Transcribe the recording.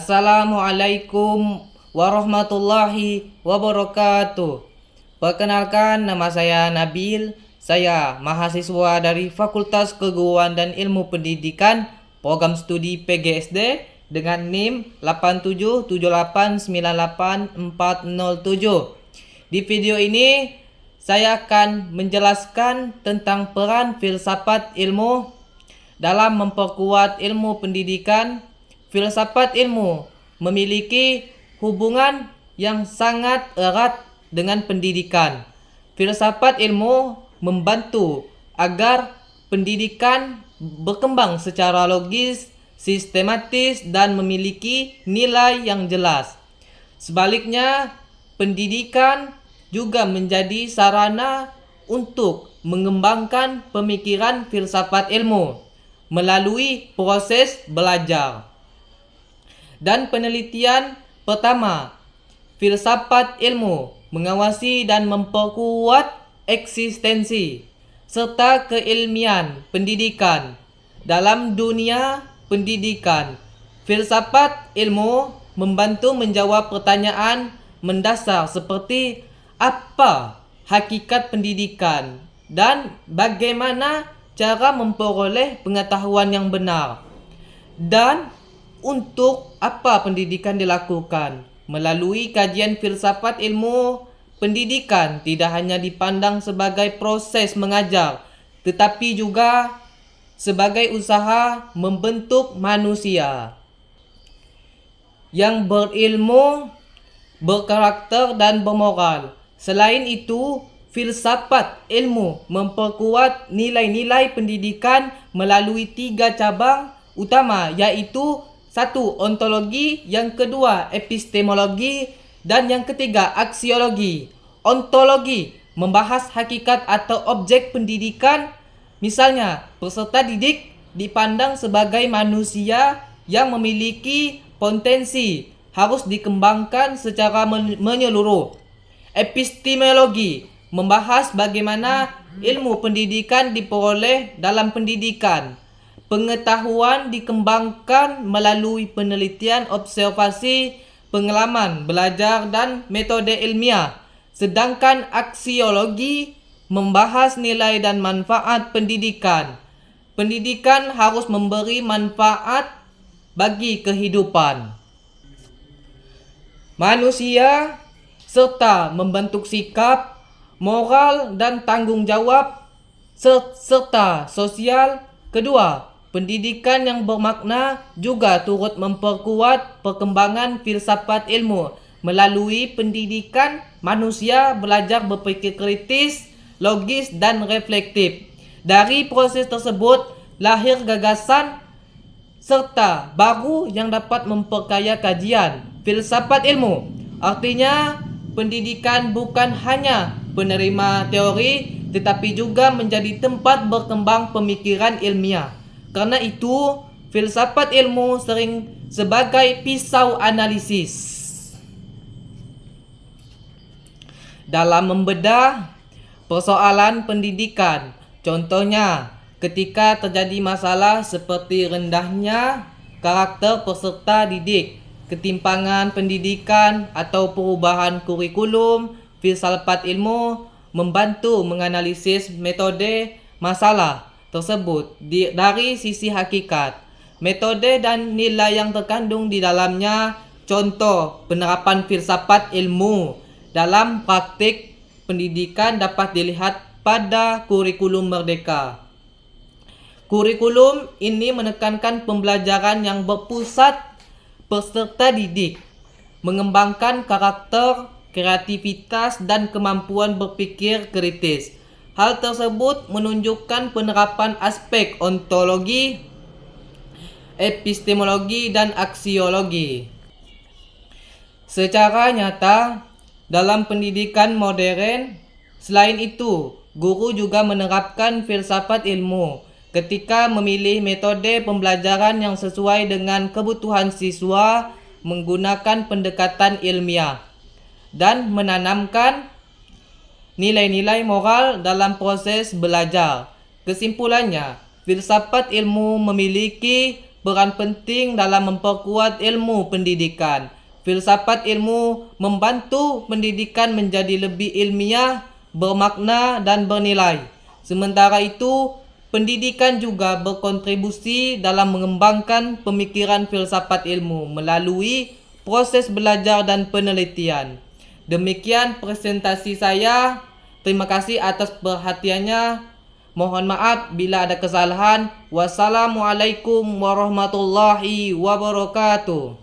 Assalamualaikum warahmatullahi wabarakatuh. Perkenalkan, nama saya Nabil. Saya mahasiswa dari Fakultas Keguruan dan Ilmu Pendidikan Program Studi PGSD dengan NIM 87789847. Di video ini saya akan menjelaskan tentang peran filsafat ilmu dalam memperkuat ilmu pendidikan. Filsafat ilmu memiliki hubungan yang sangat erat dengan pendidikan. Filsafat ilmu membantu agar pendidikan berkembang secara logis, sistematis, dan memiliki nilai yang jelas. Sebaliknya, pendidikan juga menjadi sarana untuk mengembangkan pemikiran filsafat ilmu melalui proses belajar dan penelitian. Pertama, filsafat ilmu mengawasi dan memperkuat eksistensi serta keilmian pendidikan. Dalam dunia pendidikan, filsafat ilmu membantu menjawab pertanyaan mendasar seperti apa hakikat pendidikan dan bagaimana cara memperoleh pengetahuan yang benar, dan untuk apa pendidikan dilakukan. Melalui kajian filsafat ilmu, pendidikan tidak hanya dipandang sebagai proses mengajar, tetapi juga sebagai usaha membentuk manusia yang berilmu, berkarakter, dan bermoral. Selain itu, filsafat ilmu memperkuat nilai-nilai pendidikan melalui 3 cabang utama, yaitu 1. Ontologi, yang kedua epistemologi, dan yang ketiga aksiologi. Ontologi membahas hakikat atau objek pendidikan. Misalnya, peserta didik dipandang sebagai manusia yang memiliki potensi, harus dikembangkan secara menyeluruh. Epistemologi membahas bagaimana ilmu pendidikan diperoleh dalam pendidikan. Pengetahuan dikembangkan melalui penelitian, observasi, pengalaman, belajar, dan metode ilmiah. Sedangkan aksiologi membahas nilai dan manfaat pendidikan. Pendidikan harus memberi manfaat bagi kehidupan manusia serta membentuk sikap, moral, dan tanggung jawab serta sosial. Kedua, pendidikan yang bermakna juga turut memperkuat perkembangan filsafat ilmu. Melalui pendidikan, manusia belajar berpikir kritis, logis, dan reflektif. Dari proses tersebut lahir gagasan serta baru yang dapat memperkaya kajian. Filsafat ilmu artinya pendidikan bukan hanya penerima teori, tetapi juga menjadi tempat berkembang pemikiran ilmiah. Karena itu, filsafat ilmu sering sebagai pisau analisis dalam membedah persoalan pendidikan. Contohnya, ketika terjadi masalah seperti rendahnya karakter peserta didik, ketimpangan pendidikan, atau perubahan kurikulum, filsafat ilmu membantu menganalisis metode masalah tersebut dari sisi hakikat, metode, dan nilai yang terkandung di dalamnya. Contoh penerapan filsafat ilmu dalam praktik pendidikan dapat dilihat pada kurikulum Merdeka. Kurikulum ini menekankan pembelajaran yang berpusat peserta didik, mengembangkan karakter, kreativitas, dan kemampuan berpikir kritis. Hal tersebut menunjukkan penerapan aspek ontologi, epistemologi, dan aksiologi secara nyata dalam pendidikan modern. Selain itu, guru juga menerapkan filsafat ilmu ketika memilih metode pembelajaran yang sesuai dengan kebutuhan siswa, menggunakan pendekatan ilmiah, dan menanamkan nilai-nilai moral dalam proses belajar. Kesimpulannya, filsafat ilmu memiliki peran penting dalam memperkuat ilmu pendidikan. Filsafat ilmu membantu pendidikan menjadi lebih ilmiah, bermakna dan bernilai. Sementara itu, pendidikan juga berkontribusi dalam mengembangkan pemikiran filsafat ilmu melalui proses belajar dan penelitian. Demikian presentasi saya. Terima kasih atas perhatiannya. Mohon maaf bila ada kesalahan. Wassalamualaikum warahmatullahi wabarakatuh.